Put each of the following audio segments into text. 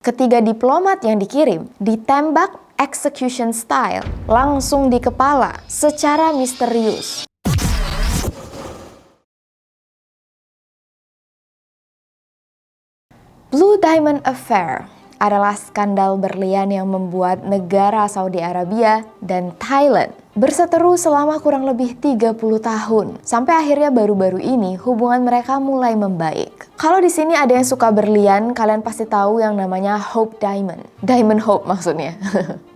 Ketiga diplomat yang dikirim ditembak execution style langsung di kepala secara misterius. Blue Diamond Affair adalah skandal berlian yang membuat negara Saudi Arabia dan Thailand berseteru selama kurang lebih 30 tahun. Sampai akhirnya baru-baru ini hubungan mereka mulai membaik. Kalau di sini ada yang suka berlian, kalian pasti tahu yang namanya Hope Diamond. Diamond Hope maksudnya.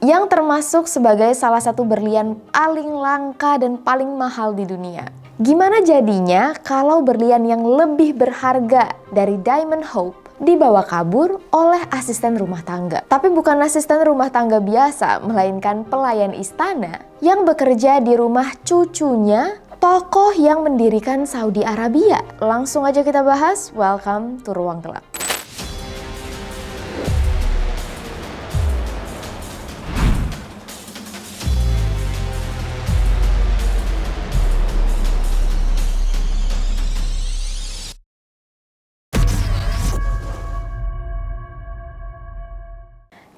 Yang termasuk sebagai salah satu berlian paling langka dan paling mahal di dunia. Gimana jadinya kalau berlian yang lebih berharga dari Diamond Hope dibawa kabur oleh asisten rumah tangga? Tapi bukan asisten rumah tangga biasa, melainkan pelayan istana yang bekerja di rumah cucunya tokoh yang mendirikan Saudi Arabia. Langsung aja kita bahas, welcome to Ruang Gelap.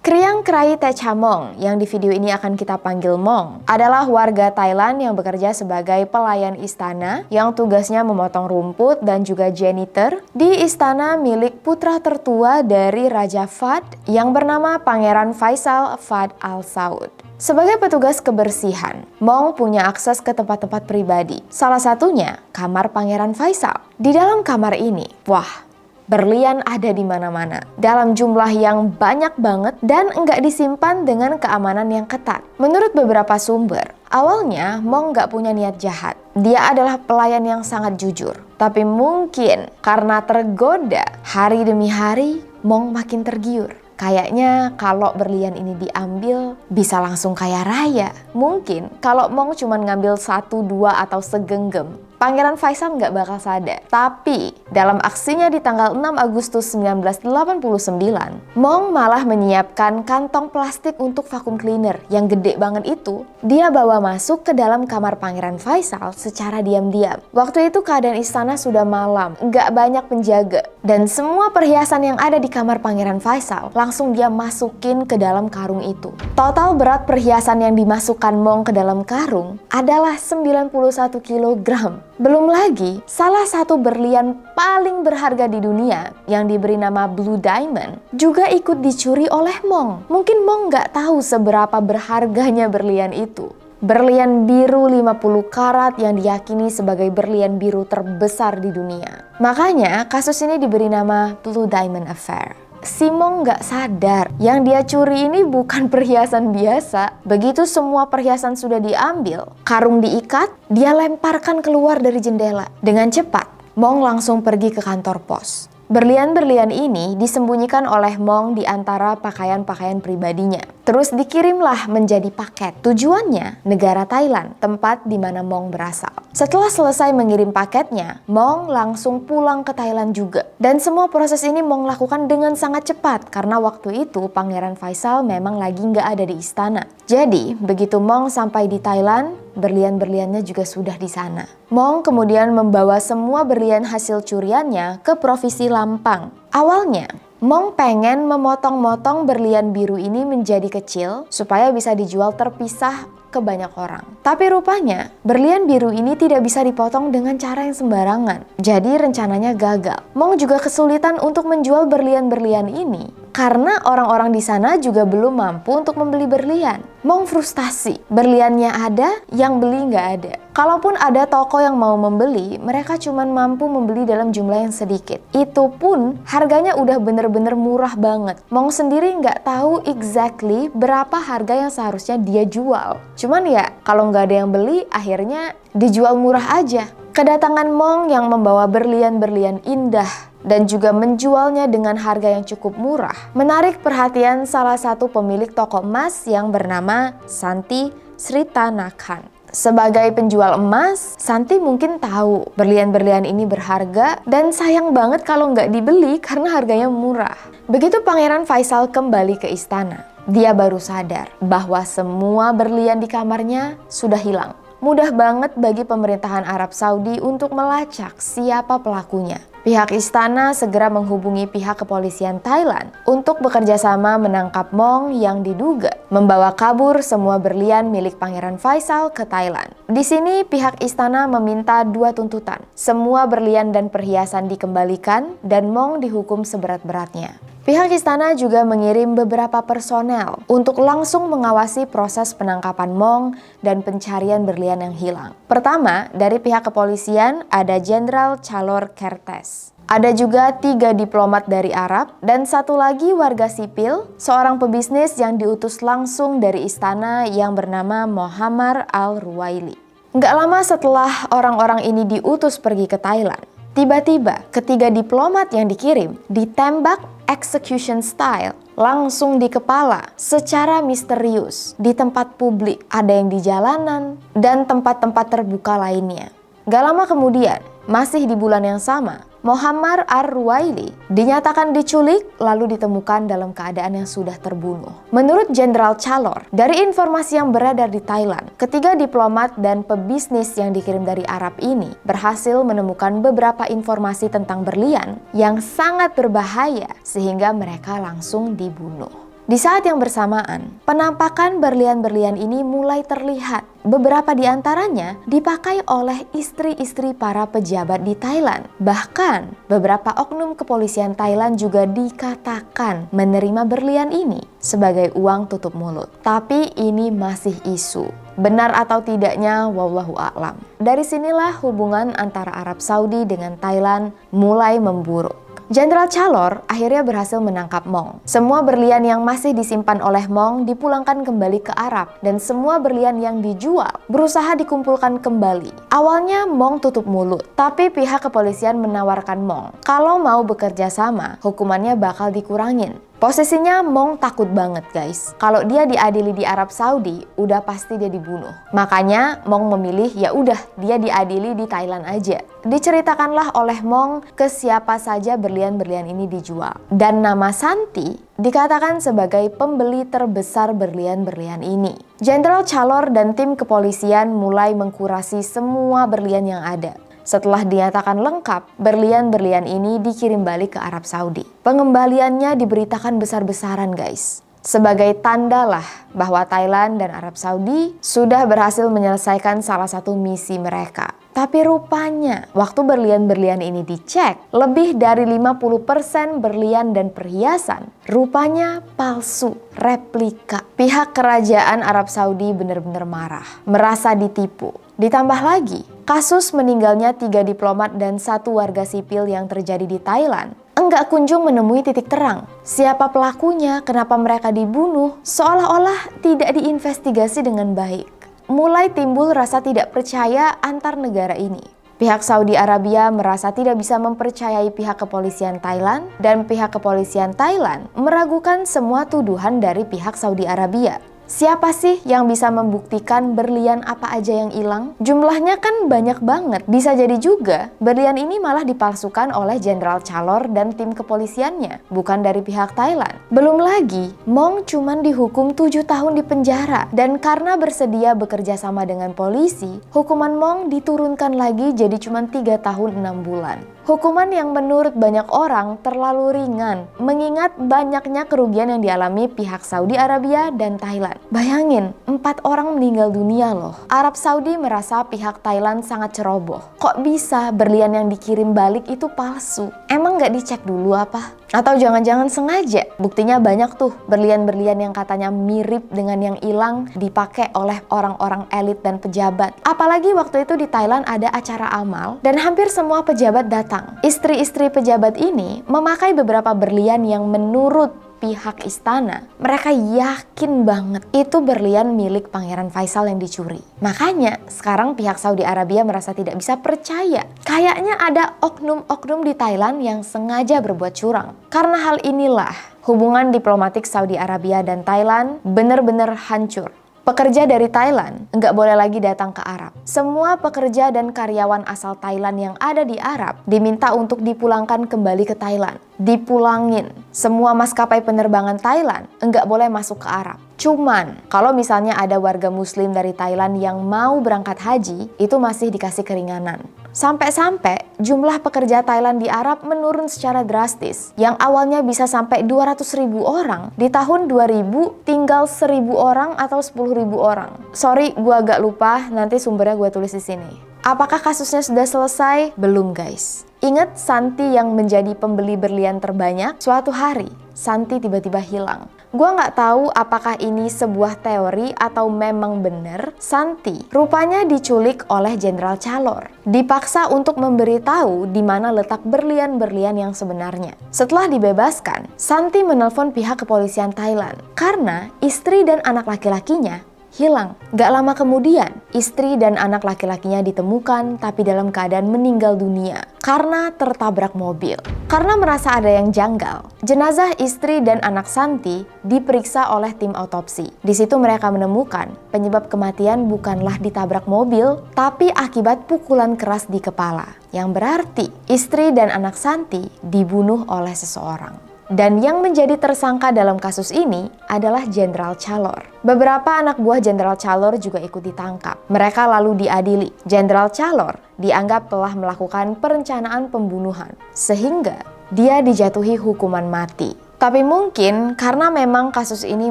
Kriang Krai Techamong, yang di video ini akan kita panggil Mong, adalah warga Thailand yang bekerja sebagai pelayan istana yang tugasnya memotong rumput dan juga janitor di istana milik putra tertua dari Raja Fahd yang bernama Pangeran Faisal Fahd Al Saud. Sebagai petugas kebersihan, Mong punya akses ke tempat-tempat pribadi. Salah satunya kamar Pangeran Faisal. Di dalam kamar ini, wah, berlian ada di mana-mana, dalam jumlah yang banyak banget dan enggak disimpan dengan keamanan yang ketat. Menurut beberapa sumber, awalnya Mong nggak punya niat jahat. Dia adalah pelayan yang sangat jujur. Tapi mungkin karena tergoda, hari demi hari Mong makin tergiur. Kayaknya kalau berlian ini diambil bisa langsung kaya raya. Mungkin kalau Mong cuma ngambil 1, 2 atau segenggam, Pangeran Faisal nggak bakal sadar. Tapi dalam aksinya di tanggal 6 Agustus 1989, Mong malah menyiapkan kantong plastik untuk vacuum cleaner yang gede banget itu. Dia bawa masuk ke dalam kamar Pangeran Faisal secara diam-diam. Waktu itu keadaan istana sudah malam, nggak banyak penjaga. Dan semua perhiasan yang ada di kamar Pangeran Faisal langsung dia masukin ke dalam karung itu. Total berat perhiasan yang dimasukkan Mong ke dalam karung adalah 91 kg. Belum lagi, salah satu berlian paling berharga di dunia yang diberi nama Blue Diamond juga ikut dicuri oleh Mong. Mungkin Mong nggak tahu seberapa berharganya berlian itu. Berlian biru 50 karat yang diyakini sebagai berlian biru terbesar di dunia. Makanya kasus ini diberi nama Blue Diamond Affair. Si Mong nggak sadar yang dia curi ini bukan perhiasan biasa. Begitu semua perhiasan sudah diambil, karung diikat, dia lemparkan keluar dari jendela. Dengan cepat, Mong langsung pergi ke kantor pos. Berlian-berlian ini disembunyikan oleh Mong di antara pakaian-pakaian pribadinya. Terus dikirimlah menjadi paket. Tujuannya negara Thailand, tempat di mana Mong berasal. Setelah selesai mengirim paketnya, Mong langsung pulang ke Thailand juga. Dan semua proses ini Mong lakukan dengan sangat cepat karena waktu itu Pangeran Faisal memang lagi nggak ada di istana. Jadi begitu Mong sampai di Thailand, berlian-berliannya juga sudah di sana. Mong kemudian membawa semua berlian hasil curiannya ke Provinsi Lampang. Awalnya, Mong pengen memotong-motong berlian biru ini menjadi kecil supaya bisa dijual terpisah ke banyak orang. Tapi rupanya berlian biru ini tidak bisa dipotong dengan cara yang sembarangan. Jadi rencananya gagal. Mong juga kesulitan untuk menjual berlian-berlian ini karena orang-orang di sana juga belum mampu untuk membeli berlian. Mong frustasi, berliannya ada, yang beli nggak ada. Kalaupun ada toko yang mau membeli, mereka cuma mampu membeli dalam jumlah yang sedikit. Itu pun harganya udah bener-bener murah banget. Mong sendiri nggak tahu exactly berapa harga yang seharusnya dia jual. Cuman ya, kalau nggak ada yang beli, akhirnya dijual murah aja. Kedatangan Mong yang membawa berlian-berlian indah dan juga menjualnya dengan harga yang cukup murah menarik perhatian salah satu pemilik toko emas yang bernama Santi Sritanakan. Sebagai penjual emas, Santi mungkin tahu berlian-berlian ini berharga dan sayang banget kalau nggak dibeli karena harganya murah. Begitu Pangeran Faisal kembali ke istana, dia baru sadar bahwa semua berlian di kamarnya sudah hilang. Mudah banget bagi pemerintahan Arab Saudi untuk melacak siapa pelakunya. Pihak istana segera menghubungi pihak kepolisian Thailand untuk bekerja sama menangkap Mong yang diduga membawa kabur semua berlian milik Pangeran Faisal ke Thailand. Di sini pihak istana meminta dua tuntutan. Semua berlian dan perhiasan dikembalikan dan Mong dihukum seberat-beratnya. Pihak istana juga mengirim beberapa personel untuk langsung mengawasi proses penangkapan Mong dan pencarian berlian yang hilang. Pertama, dari pihak kepolisian ada Jenderal Chalor Kertes. Ada juga 3 diplomat dari Arab dan satu lagi warga sipil, seorang pebisnis yang diutus langsung dari istana yang bernama Mohammad Al-Ruwaili. Nggak lama setelah orang-orang ini diutus pergi ke Thailand, tiba-tiba ketiga diplomat yang dikirim ditembak execution style langsung di kepala secara misterius di tempat publik, ada yang di jalanan dan tempat-tempat terbuka lainnya. Gak lama kemudian, masih di bulan yang sama, Mohammad Ar-Ruwaili dinyatakan diculik lalu ditemukan dalam keadaan yang sudah terbunuh. Menurut Jenderal Chalor, dari informasi yang beredar di Thailand, ketiga diplomat dan pebisnis yang dikirim dari Arab ini berhasil menemukan beberapa informasi tentang berlian yang sangat berbahaya sehingga mereka langsung dibunuh. Di saat yang bersamaan, penampakan berlian-berlian ini mulai terlihat. Beberapa di antaranya dipakai oleh istri-istri para pejabat di Thailand. Bahkan, beberapa oknum kepolisian Thailand juga dikatakan menerima berlian ini sebagai uang tutup mulut. Tapi ini masih isu. Benar atau tidaknya, wallahu a'lam. Dari sinilah hubungan antara Arab Saudi dengan Thailand mulai memburuk. Jenderal Chalor akhirnya berhasil menangkap Mong. Semua berlian yang masih disimpan oleh Mong dipulangkan kembali ke Arab dan semua berlian yang dijual berusaha dikumpulkan kembali. Awalnya Mong tutup mulut, tapi pihak kepolisian menawarkan Mong kalau mau bekerja sama, hukumannya bakal dikurangin. Posisinya Mong takut banget guys. Kalau dia diadili di Arab Saudi, udah pasti dia dibunuh. Makanya Mong memilih ya udah dia diadili di Thailand aja. Diceritakanlah oleh Mong ke siapa saja berlian-berlian ini dijual. Dan nama Santi dikatakan sebagai pembeli terbesar berlian-berlian ini. Jenderal Chalor dan tim kepolisian mulai mengkurasi semua berlian yang ada. Setelah dinyatakan lengkap, berlian-berlian ini dikirim balik ke Arab Saudi. Pengembaliannya diberitakan besar-besaran guys. Sebagai tanda lah bahwa Thailand dan Arab Saudi sudah berhasil menyelesaikan salah satu misi mereka. Tapi rupanya waktu berlian-berlian ini dicek, lebih dari 50% berlian dan perhiasan rupanya palsu, replika. Pihak kerajaan Arab Saudi benar-benar marah, merasa ditipu. Ditambah lagi, kasus meninggalnya 3 diplomat dan 1 warga sipil yang terjadi di Thailand enggak kunjung menemui titik terang. Siapa pelakunya, kenapa mereka dibunuh, seolah-olah tidak diinvestigasi dengan baik. Mulai timbul rasa tidak percaya antar negara ini. Pihak Saudi Arabia merasa tidak bisa mempercayai pihak kepolisian Thailand dan pihak kepolisian Thailand meragukan semua tuduhan dari pihak Saudi Arabia. Siapa sih yang bisa membuktikan berlian apa aja yang hilang? Jumlahnya kan banyak banget. Bisa jadi juga berlian ini malah dipalsukan oleh Jenderal Chalor dan tim kepolisiannya, bukan dari pihak Thailand. Belum lagi, Mong cuman dihukum 7 tahun di penjara. Dan karena bersedia bekerja sama dengan polisi, hukuman Mong diturunkan lagi jadi cuman 3 tahun 6 bulan. Hukuman yang menurut banyak orang terlalu ringan, mengingat banyaknya kerugian yang dialami pihak Saudi Arabia dan Thailand. Bayangin, 4 orang meninggal dunia loh. Arab Saudi merasa pihak Thailand sangat ceroboh. Kok bisa berlian yang dikirim balik itu palsu? Emang nggak dicek dulu apa? Atau jangan-jangan sengaja? Buktinya banyak tuh berlian-berlian yang katanya mirip dengan yang hilang dipakai oleh orang-orang elit dan pejabat. Apalagi waktu itu di Thailand ada acara amal dan hampir semua pejabat datang. Istri-istri pejabat ini memakai beberapa berlian yang menurut pihak istana, mereka yakin banget itu berlian milik Pangeran Faisal yang dicuri. Makanya sekarang pihak Saudi Arabia merasa tidak bisa percaya. Kayaknya ada oknum-oknum di Thailand yang sengaja berbuat curang. Karena hal inilah hubungan diplomatik Saudi Arabia dan Thailand benar-benar hancur. Pekerja dari Thailand nggak boleh lagi datang ke Arab. Semua pekerja dan karyawan asal Thailand yang ada di Arab diminta untuk dipulangkan kembali ke Thailand. Dipulangin. Semua maskapai penerbangan Thailand nggak boleh masuk ke Arab. Cuman, kalau misalnya ada warga muslim dari Thailand yang mau berangkat haji, itu masih dikasih keringanan. Sampai-sampai jumlah pekerja Thailand di Arab menurun secara drastis. Yang awalnya bisa sampai 200.000 orang, di tahun 2000 tinggal 1.000 orang atau 10.000 orang. Sorry, gue agak lupa, nanti sumbernya gue tulis di sini. Apakah kasusnya sudah selesai? Belum guys. Ingat Santi yang menjadi pembeli berlian terbanyak? Suatu hari, Santi tiba-tiba hilang. Gua nggak tahu apakah ini sebuah teori atau memang benar. Santi rupanya diculik oleh Jenderal Chalor. Dipaksa untuk memberitahu di mana letak berlian-berlian yang sebenarnya. Setelah dibebaskan, Santi menelpon pihak kepolisian Thailand karena istri dan anak laki-lakinya hilang. Gak lama kemudian, istri dan anak laki-lakinya ditemukan tapi dalam keadaan meninggal dunia karena tertabrak mobil. Karena merasa ada yang janggal, jenazah istri dan anak Santi diperiksa oleh tim otopsi. Di situ mereka menemukan penyebab kematian bukanlah ditabrak mobil, tapi akibat pukulan keras di kepala. Yang berarti istri dan anak Santi dibunuh oleh seseorang. Dan yang menjadi tersangka dalam kasus ini adalah Jenderal Chalor. Beberapa anak buah Jenderal Chalor juga ikut ditangkap. Mereka lalu diadili. Jenderal Chalor dianggap telah melakukan perencanaan pembunuhan, sehingga dia dijatuhi hukuman mati. Tapi mungkin karena memang kasus ini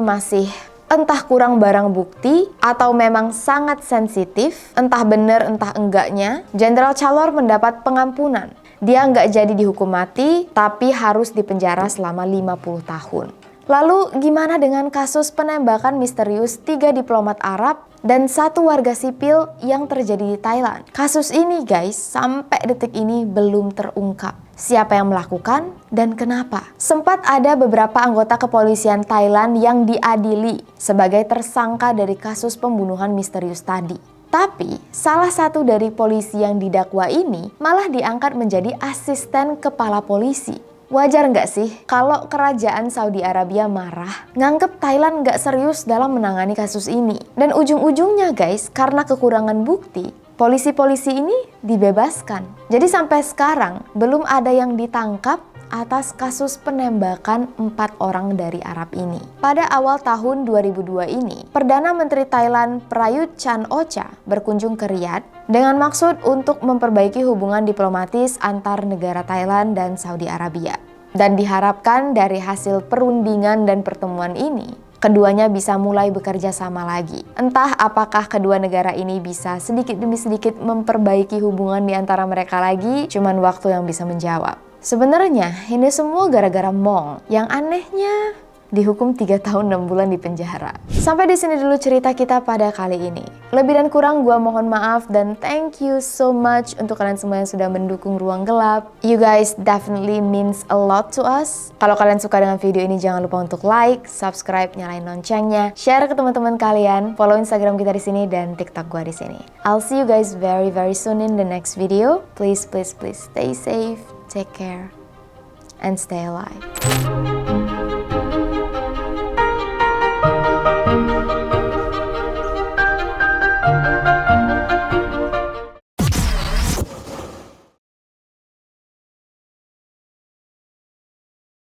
masih entah kurang barang bukti atau memang sangat sensitif, entah benar entah enggaknya, Jenderal Chalor mendapat pengampunan. Dia nggak jadi dihukum mati, tapi harus dipenjara selama 50 tahun. Lalu gimana dengan kasus penembakan misterius 3 diplomat Arab dan 1 warga sipil yang terjadi di Thailand? Kasus ini guys, sampai detik ini belum terungkap. Siapa yang melakukan dan kenapa? Sempat ada beberapa anggota kepolisian Thailand yang diadili sebagai tersangka dari kasus pembunuhan misterius tadi. Tapi, salah satu dari polisi yang didakwa ini malah diangkat menjadi asisten kepala polisi. Wajar nggak sih kalau kerajaan Saudi Arabia marah, nganggep Thailand nggak serius dalam menangani kasus ini. Dan ujung-ujungnya guys, karena kekurangan bukti, polisi-polisi ini dibebaskan. Jadi sampai sekarang belum ada yang ditangkap atas kasus penembakan 4 orang dari Arab ini. Pada awal tahun 2002 ini, Perdana Menteri Thailand Prayut Chan-o-cha berkunjung ke Riyadh dengan maksud untuk memperbaiki hubungan diplomatis antar negara Thailand dan Saudi Arabia. Dan diharapkan dari hasil perundingan dan pertemuan ini, keduanya bisa mulai bekerja sama lagi. Entah apakah kedua negara ini bisa sedikit demi sedikit memperbaiki hubungan di antara mereka lagi, cuman waktu yang bisa menjawab. Sebenarnya ini semua gara-gara Mong yang anehnya dihukum 3 tahun 6 bulan di penjara. Sampai di sini dulu cerita kita pada kali ini. Lebih dan kurang gua mohon maaf dan thank you so much untuk kalian semua yang sudah mendukung Ruang Gelap. You guys definitely means a lot to us. Kalau kalian suka dengan video ini jangan lupa untuk like, subscribe, nyalain loncengnya, share ke teman-teman kalian, follow Instagram kita di sini dan TikTok gua di sini. I'll see you guys very soon in the next video. Please stay safe, take care, and stay alive.